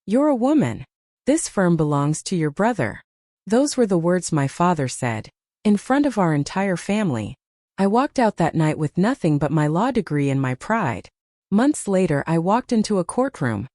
You're a woman. This firm belongs to your brother. Those were the words my father said, in front of our entire family. I walked out that night with nothing but my law degree and my pride. Months later, I walked into a courtroom,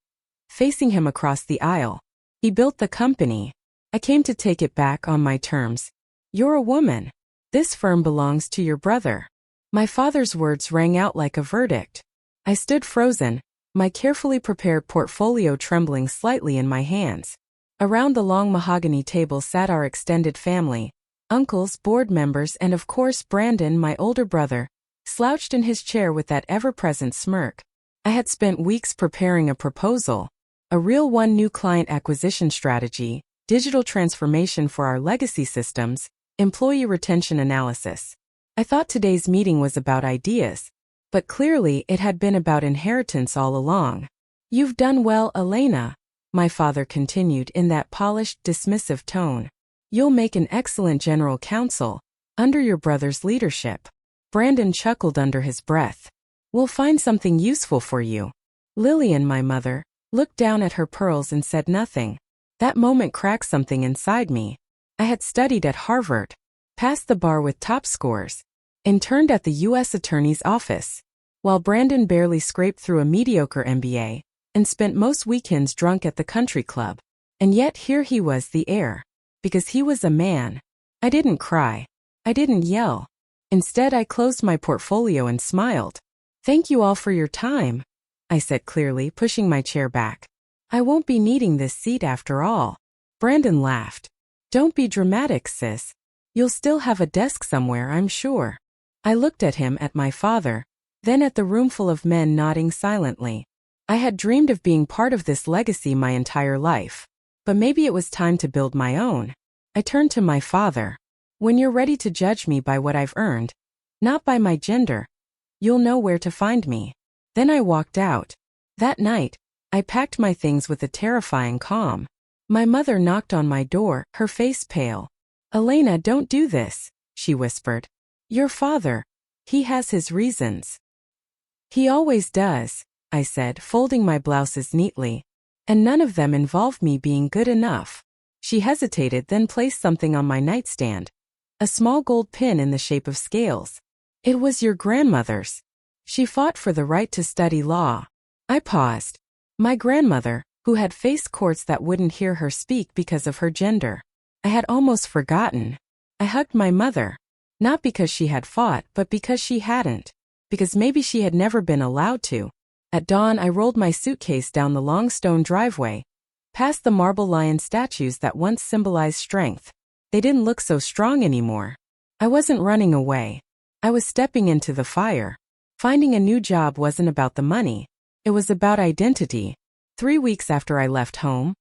facing him across the aisle. He built the company. I came to take it back on my terms. You're a woman. This firm belongs to your brother. My father's words rang out like a verdict. I stood frozen, my carefully prepared portfolio trembling slightly in my hands. Around the long mahogany table sat our extended family, uncles, board members, and of course Brandon, my older brother, slouched in his chair with that ever-present smirk. I had spent weeks preparing a proposal, a real one: new client acquisition strategy, digital transformation for our legacy systems, employee retention analysis. I thought today's meeting was about ideas, but clearly it had been about inheritance all along. You've done well, Elena, my father continued in that polished, dismissive tone. You'll make an excellent general counsel, under your brother's leadership. Brandon chuckled under his breath. We'll find something useful for you. Lillian, my mother, looked down at her pearls and said nothing. That moment cracked something inside me. I had studied at Harvard, passed the bar with top scores, interned at the U.S. Attorney's Office, while Brandon barely scraped through a mediocre MBA and spent most weekends drunk at the country club. And yet here he was, the heir. Because he was a man. I didn't cry. I didn't yell. Instead, I closed my portfolio and smiled. Thank you all for your time, I said clearly, pushing my chair back. I won't be needing this seat after all. Brandon laughed. Don't be dramatic, sis. You'll still have a desk somewhere, I'm sure. I looked at him, at my father, then at the roomful of men nodding silently. I had dreamed of being part of this legacy my entire life. But maybe it was time to build my own. I turned to my father. When you're ready to judge me by what I've earned, not by my gender, you'll know where to find me. Then I walked out. That night, I packed my things with a terrifying calm. My mother knocked on my door, her face pale. Elena, don't do this, she whispered. Your father, he has his reasons. He always does, I said, folding my blouses neatly. And none of them involve me being good enough. She hesitated, then placed something on my nightstand. A small gold pin in the shape of scales. It was your grandmother's. She fought for the right to study law. I paused. My grandmother, who had faced courts that wouldn't hear her speak because of her gender. I had almost forgotten. I hugged my mother. Not because she had fought, but because she hadn't. Because maybe she had never been allowed to. At dawn, I rolled my suitcase down the long stone driveway, past the marble lion statues that once symbolized strength. They didn't look so strong anymore. I wasn't running away. I was stepping into the fire. Finding a new job wasn't about the money. It was about identity. 3 weeks after I left home,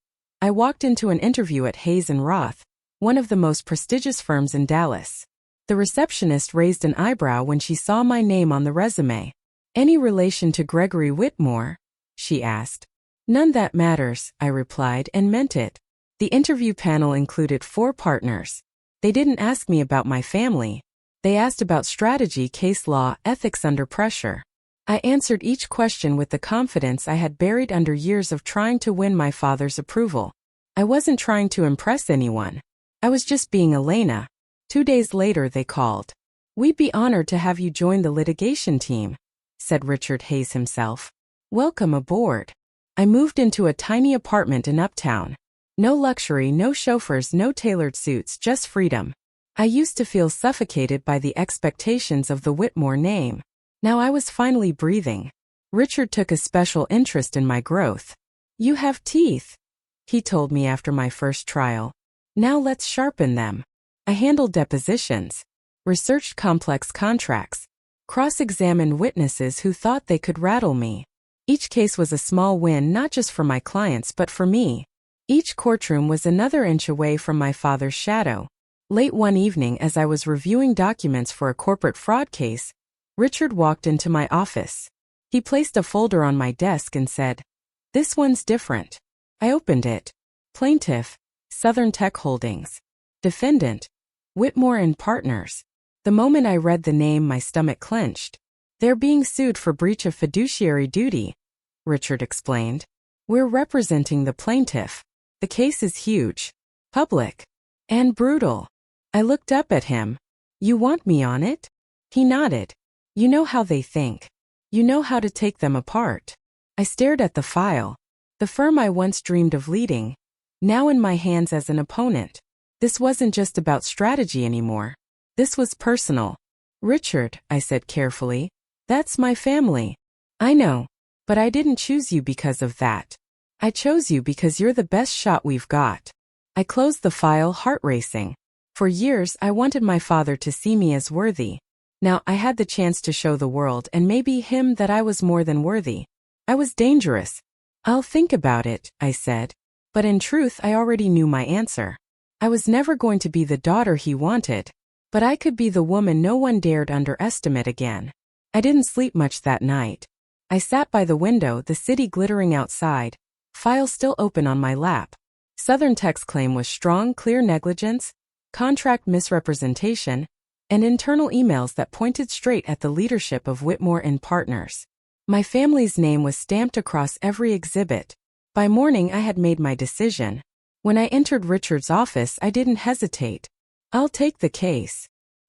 I walked into an interview at Hayes & Roth, one of the most prestigious firms in Dallas. The receptionist raised an eyebrow when she saw my name on the resume. Any relation to Gregory Whitmore? She asked. None that matters, I replied, and meant it. The interview panel included 4 partners. They didn't ask me about my family. They asked about strategy, case law, ethics under pressure. I answered each question with the confidence I had buried under years of trying to win my father's approval. I wasn't trying to impress anyone. I was just being Elena. 2 days later they called. We'd be honored to have you join the litigation team, said Richard Hayes himself. Welcome aboard. I moved into a tiny apartment in Uptown. No luxury, no chauffeurs, no tailored suits, just freedom. I used to feel suffocated by the expectations of the Whitmore name. Now I was finally breathing. Richard took a special interest in my growth. You have teeth, he told me after my first trial. Now let's sharpen them. I handled depositions, researched complex contracts, cross-examined witnesses who thought they could rattle me. Each case was a small win, not just for my clients but for me. Each courtroom was another inch away from my father's shadow. Late one evening, as I was reviewing documents for a corporate fraud case, Richard walked into my office. He placed a folder on my desk and said, "This one's different." I opened it. Plaintiff, Southern Tech Holdings. Defendant, Whitmore and Partners. The moment I read the name, my stomach clenched. They're being sued for breach of fiduciary duty, Richard explained. We're representing the plaintiff. The case is huge, public, and brutal. I looked up at him. You want me on it? He nodded. You know how they think. You know how to take them apart. I stared at the file. The firm I once dreamed of leading, now in my hands as an opponent. This wasn't just about strategy anymore. This was personal. Richard, I said carefully, that's my family. I know, but I didn't choose you because of that. I chose you because you're the best shot we've got. I closed the file, heart racing. For years, I wanted my father to see me as worthy. Now I had the chance to show the world and maybe him that I was more than worthy. I was dangerous. I'll think about it, I said. But in truth, I already knew my answer. I was never going to be the daughter he wanted. But I could be the woman no one dared underestimate again. I didn't sleep much that night. I sat by the window, the city glittering outside, file still open on my lap. Southern Tech's claim was strong, clear negligence, contract misrepresentation, and internal emails that pointed straight at the leadership of Whitmore and Partners. My family's name was stamped across every exhibit. By morning I had made my decision. When I entered Richard's office, I didn't hesitate. I'll take the case.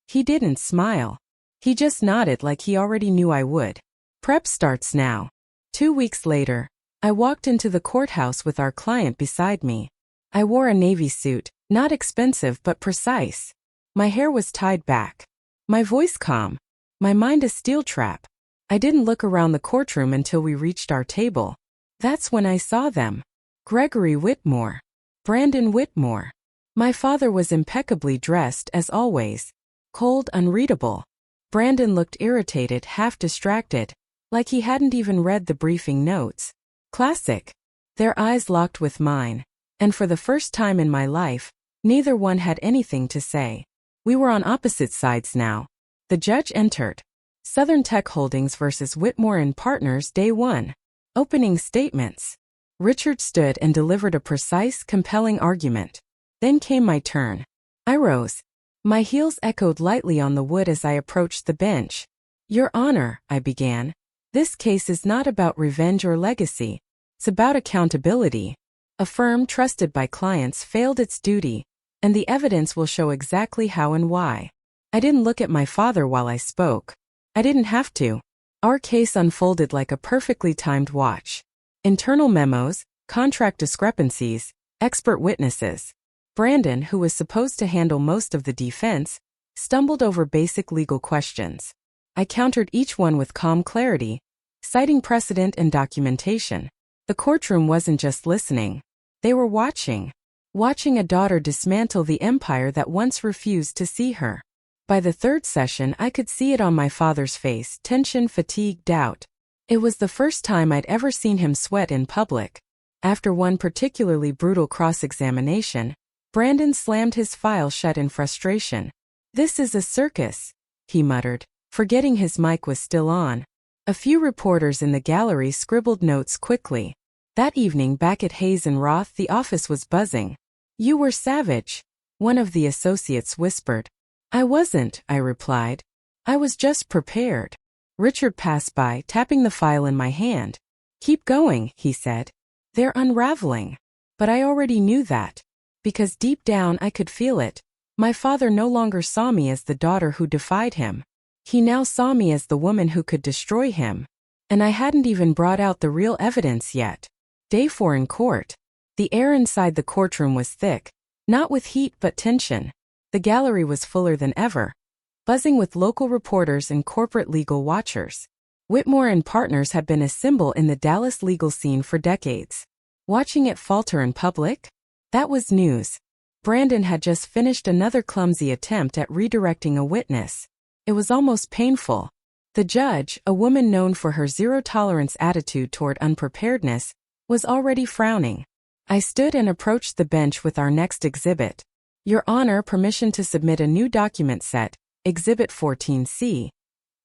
He didn't smile. He just nodded like he already knew I would. Prep starts now. 2 weeks later, I walked into the courthouse with our client beside me. I wore a navy suit, not expensive but precise. My hair was tied back. My voice calm. My mind a steel trap. I didn't look around the courtroom until we reached our table. That's when I saw them. Gregory Whitmore. Brandon Whitmore. My father was impeccably dressed as always. Cold, unreadable. Brandon looked irritated, half distracted, like he hadn't even read the briefing notes. Classic. Their eyes locked with mine, and for the first time in my life, neither one had anything to say. We were on opposite sides now. The judge entered. Southern Tech Holdings versus Whitmore and Partners, Day 1. Opening statements. Richard stood and delivered a precise, compelling argument. Then came my turn. I rose. My heels echoed lightly on the wood as I approached the bench. Your Honor, I began. This case is not about revenge or legacy. It's about accountability. A firm trusted by clients failed its duty, and the evidence will show exactly how and why. I didn't look at my father while I spoke. I didn't have to. Our case unfolded like a perfectly timed watch. Internal memos, contract discrepancies, expert witnesses. Brandon, who was supposed to handle most of the defense, stumbled over basic legal questions. I countered each one with calm clarity, citing precedent and documentation. The courtroom wasn't just listening. They were watching. Watching a daughter dismantle the empire that once refused to see her. By the third session, I could see it on my father's face: tension, fatigue, doubt. It was the first time I'd ever seen him sweat in public. After one particularly brutal cross-examination, Brandon slammed his file shut in frustration. This is a circus, he muttered, forgetting his mic was still on. A few reporters in the gallery scribbled notes quickly. That evening back at Hayes and Roth, the office was buzzing. You were savage, one of the associates whispered. I wasn't, I replied. I was just prepared. Richard passed by, tapping the file in my hand. Keep going, he said. They're unraveling. But I already knew that. Because deep down I could feel it. My father no longer saw me as the daughter who defied him. He now saw me as the woman who could destroy him. And I hadn't even brought out the real evidence yet. Day 4 in court. The air inside the courtroom was thick, not with heat but tension. The gallery was fuller than ever, buzzing with local reporters and corporate legal watchers. Whitmore and Partners had been a symbol in the Dallas legal scene for decades. Watching it falter in public? That was news. Brandon had just finished another clumsy attempt at redirecting a witness. It was almost painful. The judge, a woman known for her zero-tolerance attitude toward unpreparedness, was already frowning. I stood and approached the bench with our next exhibit. Your Honor, permission to submit a new document set, Exhibit 14C.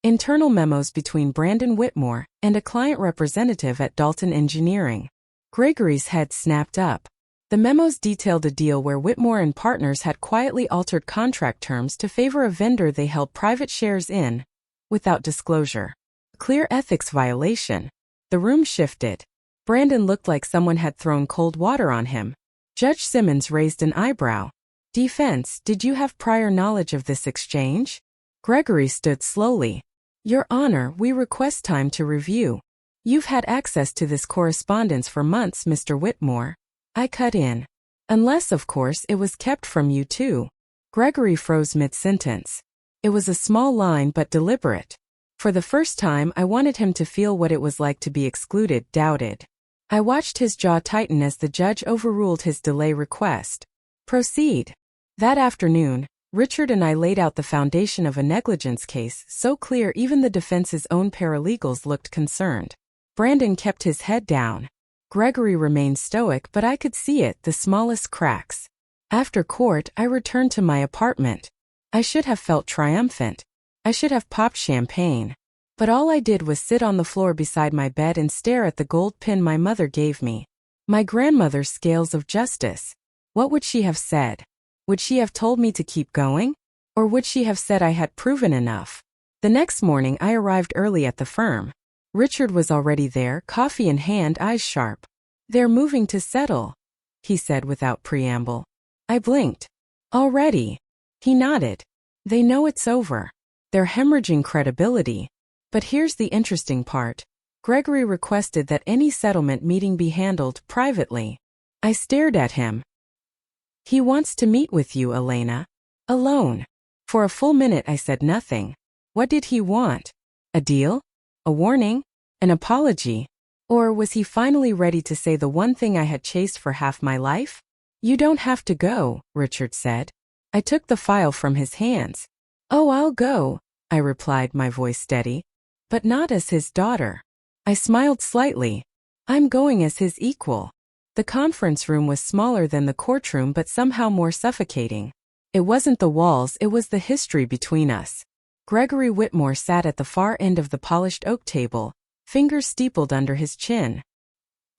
Internal memos between Brandon Whitmore and a client representative at Dalton Engineering. Gregory's head snapped up. The memos detailed a deal where Whitmore and Partners had quietly altered contract terms to favor a vendor they held private shares in, without disclosure. A clear ethics violation. The room shifted. Brandon looked like someone had thrown cold water on him. Judge Simmons raised an eyebrow. Defense, did you have prior knowledge of this exchange? Gregory stood slowly. Your Honor, we request time to review. You've had access to this correspondence for months, Mr. Whitmore. I cut in. Unless, of course, it was kept from you too. Gregory froze mid-sentence. It was a small line but deliberate. For the first time, I wanted him to feel what it was like to be excluded, doubted. I watched his jaw tighten as the judge overruled his delay request. Proceed. That afternoon, Richard and I laid out the foundation of a negligence case, so clear even the defense's own paralegals looked concerned. Brandon kept his head down. Gregory remained stoic, but I could see it, the smallest cracks. After court, I returned to my apartment. I should have felt triumphant. I should have popped champagne. But all I did was sit on the floor beside my bed and stare at the gold pin my mother gave me. My grandmother's scales of justice. What would she have said? Would she have told me to keep going? Or would she have said I had proven enough? The next morning I arrived early at the firm. Richard was already there, coffee in hand, eyes sharp. They're moving to settle, he said without preamble. I blinked. Already? He nodded. They know it's over. They're hemorrhaging credibility. But here's the interesting part. Gregory requested that any settlement meeting be handled privately. I stared at him. He wants to meet with you, Elena. Alone. For a full minute I said nothing. What did he want? A deal? A warning? An apology? Or was he finally ready to say the one thing I had chased for half my life? You don't have to go, Richard said. I took the file from his hands. Oh, I'll go, I replied, my voice steady. But not as his daughter. I smiled slightly. I'm going as his equal. The conference room was smaller than the courtroom but somehow more suffocating. It wasn't the walls, it was the history between us. Gregory Whitmore sat at the far end of the polished oak table, fingers steepled under his chin.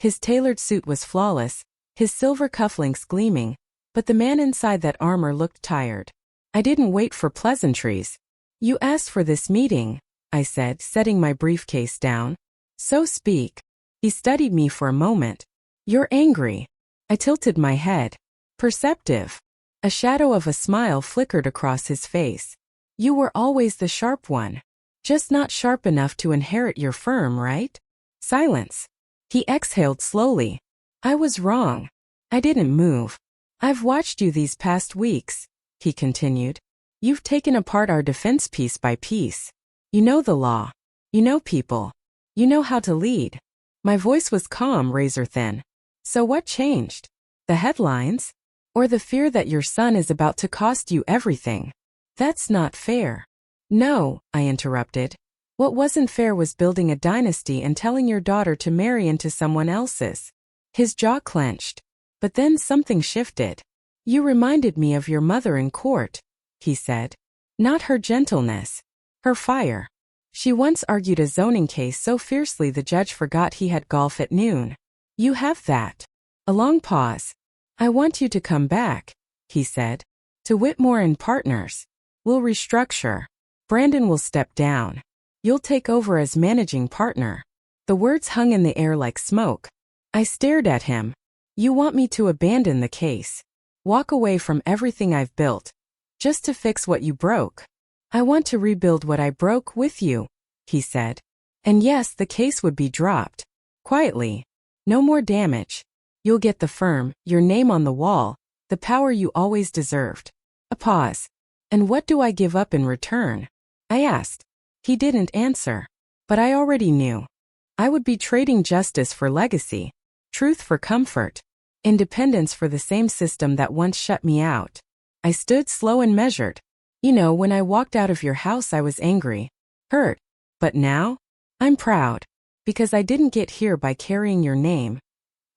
His tailored suit was flawless, his silver cufflinks gleaming, but the man inside that armor looked tired. I didn't wait for pleasantries. You asked for this meeting, I said, setting my briefcase down. So speak. He studied me for a moment. You're angry. I tilted my head. Perceptive. A shadow of a smile flickered across his face. You were always the sharp one. Just not sharp enough to inherit your firm, right? Silence. He exhaled slowly. I was wrong. I didn't move. I've watched you these past weeks, he continued. You've taken apart our defense piece by piece. You know the law. You know people. You know how to lead. My voice was calm, razor thin. So what changed? The headlines? Or the fear that your son is about to cost you everything? That's not fair. No, I interrupted. What wasn't fair was building a dynasty and telling your daughter to marry into someone else's. His jaw clenched. But then something shifted. You reminded me of your mother in court, he said. Not her gentleness. Her fire. She once argued a zoning case so fiercely the judge forgot he had golf at noon. You have that. A long pause. I want you to come back, he said. To Whitmore and Partners. We'll restructure. Brandon will step down. You'll take over as managing partner. The words hung in the air like smoke. I stared at him. You want me to abandon the case. Walk away from everything I've built. Just to fix what you broke. I want to rebuild what I broke with you, he said. And yes, the case would be dropped. Quietly. No more damage. You'll get the firm, your name on the wall, the power you always deserved. A pause. And what do I give up in return? I asked. He didn't answer. But I already knew. I would be trading justice for legacy, truth for comfort, independence for the same system that once shut me out. I stood slow and measured. You know, when I walked out of your house I was angry, hurt. But now? I'm proud. Because I didn't get here by carrying your name.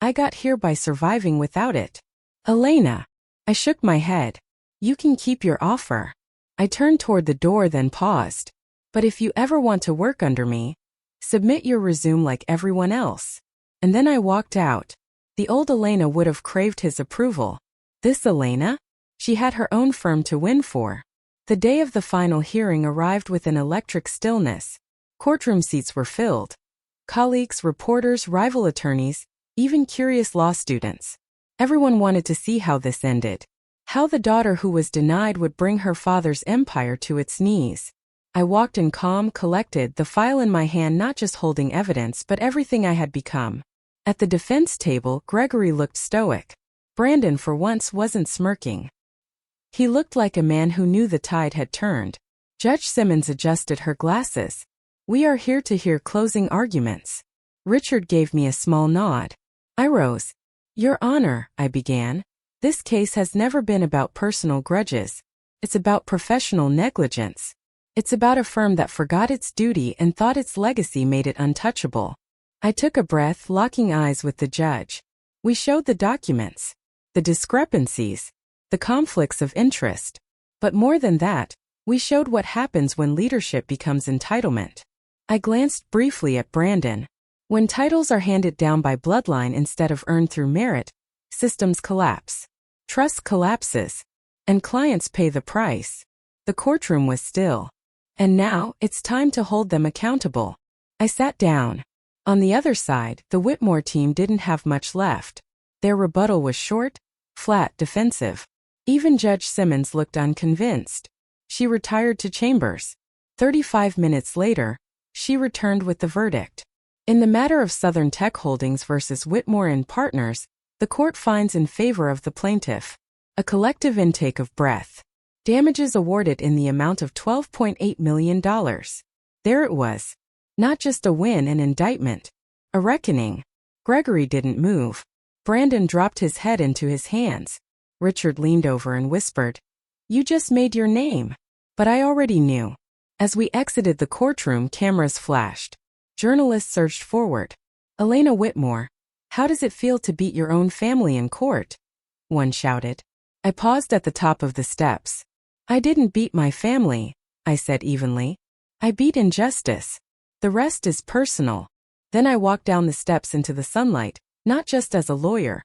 I got here by surviving without it. Elena. I shook my head. You can keep your offer. I turned toward the door then paused. But if you ever want to work under me, submit your resume like everyone else. And then I walked out. The old Elena would have craved his approval. This Elena? She had her own firm to win for. The day of the final hearing arrived with an electric stillness. Courtroom seats were filled. Colleagues, reporters, rival attorneys, even curious law students. Everyone wanted to see how this ended. How the daughter who was denied would bring her father's empire to its knees. I walked in calm, collected, the file in my hand, not just holding evidence but everything I had become. At the defense table, Gregory looked stoic. Brandon, for once, wasn't smirking. He looked like a man who knew the tide had turned. Judge Simmons adjusted her glasses. "We are here to hear closing arguments." Richard gave me a small nod. I rose. "Your Honor," I began, "this case has never been about personal grudges. It's about professional negligence. It's about a firm that forgot its duty and thought its legacy made it untouchable." I took a breath, locking eyes with the judge. We showed the documents, the discrepancies, the conflicts of interest. But more than that, we showed what happens when leadership becomes entitlement. I glanced briefly at Brandon. When titles are handed down by bloodline instead of earned through merit, systems collapse. Trust collapses. And clients pay the price. The courtroom was still. And now, it's time to hold them accountable. I sat down. On the other side, the Whitmore team didn't have much left. Their rebuttal was short, flat, defensive. Even Judge Simmons looked unconvinced. She retired to chambers. 35 minutes later, she returned with the verdict. In the matter of Southern Tech Holdings versus Whitmore and Partners, the court finds in favor of the plaintiff. A collective intake of breath. Damages awarded in the amount of $12.8 million. There it was. Not just a win, an indictment. A reckoning. Gregory didn't move. Brandon dropped his head into his hands. Richard leaned over and whispered, "You just made your name." But I already knew. As we exited the courtroom, cameras flashed. Journalists surged forward. "Elena Whitmore, how does it feel to beat your own family in court?" one shouted. I paused at the top of the steps. "I didn't beat my family," I said evenly. "I beat injustice. The rest is personal." Then I walked down the steps into the sunlight, not just as a lawyer,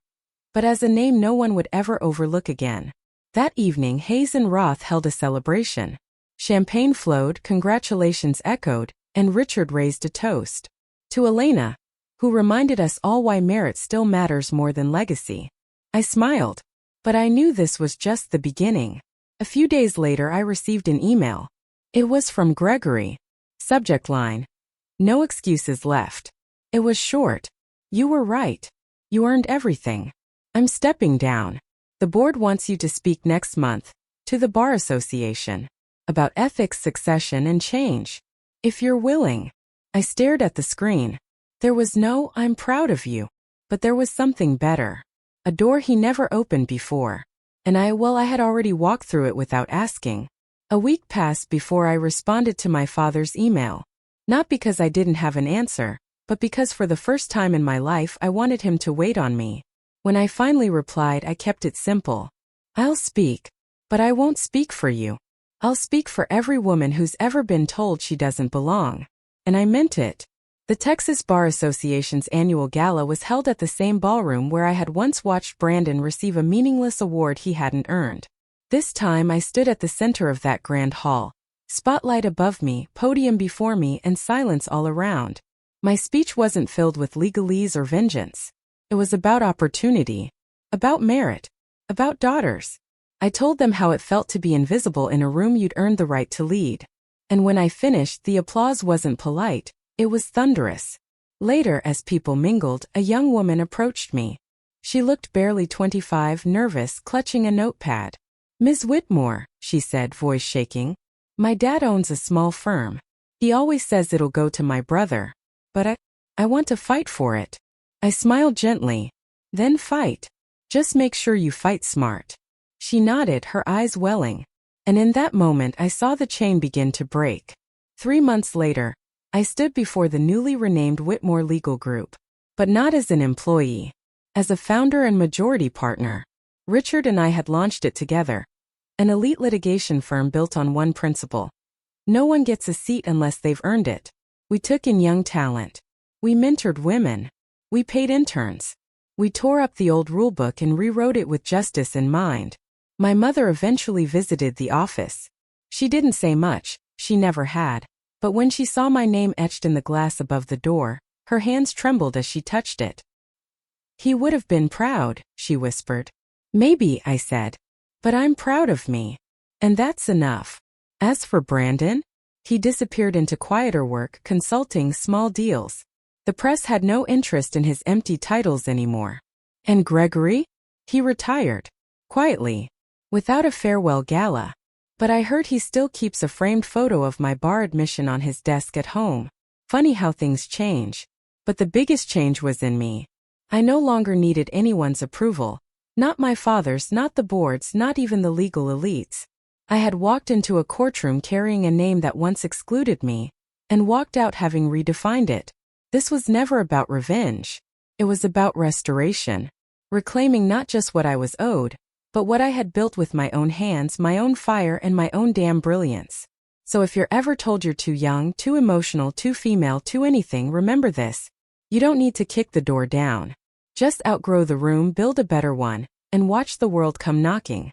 but as a name no one would ever overlook again. That evening, Hayes and Roth held a celebration. Champagne flowed, congratulations echoed, and Richard raised a toast. To Elena, who reminded us all why merit still matters more than legacy. I smiled. But I knew this was just the beginning. A few days later, I received an email. It was from Gregory. Subject line: "No excuses left." It was short. "You were right. You earned everything. I'm stepping down. The board wants you to speak next month, to the Bar Association, about ethics, succession, and change. If you're willing." I stared at the screen. There was no "I'm proud of you," but there was something better. A door he never opened before. And I had already walked through it without asking. A week passed before I responded to my father's email. Not because I didn't have an answer, but because for the first time in my life I wanted him to wait on me. When I finally replied, I kept it simple. "I'll speak, but I won't speak for you. I'll speak for every woman who's ever been told she doesn't belong." And I meant it. The Texas Bar Association's annual gala was held at the same ballroom where I had once watched Brandon receive a meaningless award he hadn't earned. This time I stood at the center of that grand hall. Spotlight above me, podium before me, and silence all around. My speech wasn't filled with legalese or vengeance. It was about opportunity. About merit. About daughters. I told them how it felt to be invisible in a room you'd earned the right to lead. And when I finished, the applause wasn't polite. It was thunderous. Later, as people mingled, a young woman approached me. She looked barely 25, nervous, clutching a notepad. "Ms. Whitmore," she said, voice shaking. "My dad owns a small firm. He always says it'll go to my brother. But I want to fight for it." I smiled gently. "Then fight. Just make sure you fight smart." She nodded, her eyes welling. And in that moment I saw the chain begin to break. 3 months later, I stood before the newly renamed Whitmore Legal Group. But not as an employee. As a founder and majority partner. Richard and I had launched it together. An elite litigation firm built on one principle. No one gets a seat unless they've earned it. We took in young talent. We mentored women. We paid interns. We tore up the old rulebook and rewrote it with justice in mind. My mother eventually visited the office. She didn't say much, she never had. But when she saw my name etched in the glass above the door, Her hands trembled as she touched it. He would have been proud, she whispered. Maybe, I said. But I'm proud of me. And that's enough. As for Brandon, he disappeared into quieter work, consulting small deals. The press had no interest in his empty titles anymore. And Gregory? He retired. Quietly. Without a farewell gala. But I heard he still keeps a framed photo of my bar admission on his desk at home. Funny how things change. But the biggest change was in me. I no longer needed anyone's approval. Not my father's, not the board's, not even the legal elites. I had walked into a courtroom carrying a name that once excluded me, and walked out having redefined it. This was never about revenge. It was about restoration. Reclaiming not just what I was owed, but what I had built with my own hands, my own fire, and my own damn brilliance. So if you're ever told you're too young, too emotional, too female, too anything, remember this. You don't need to kick the door down. Just outgrow the room, build a better one, and watch the world come knocking.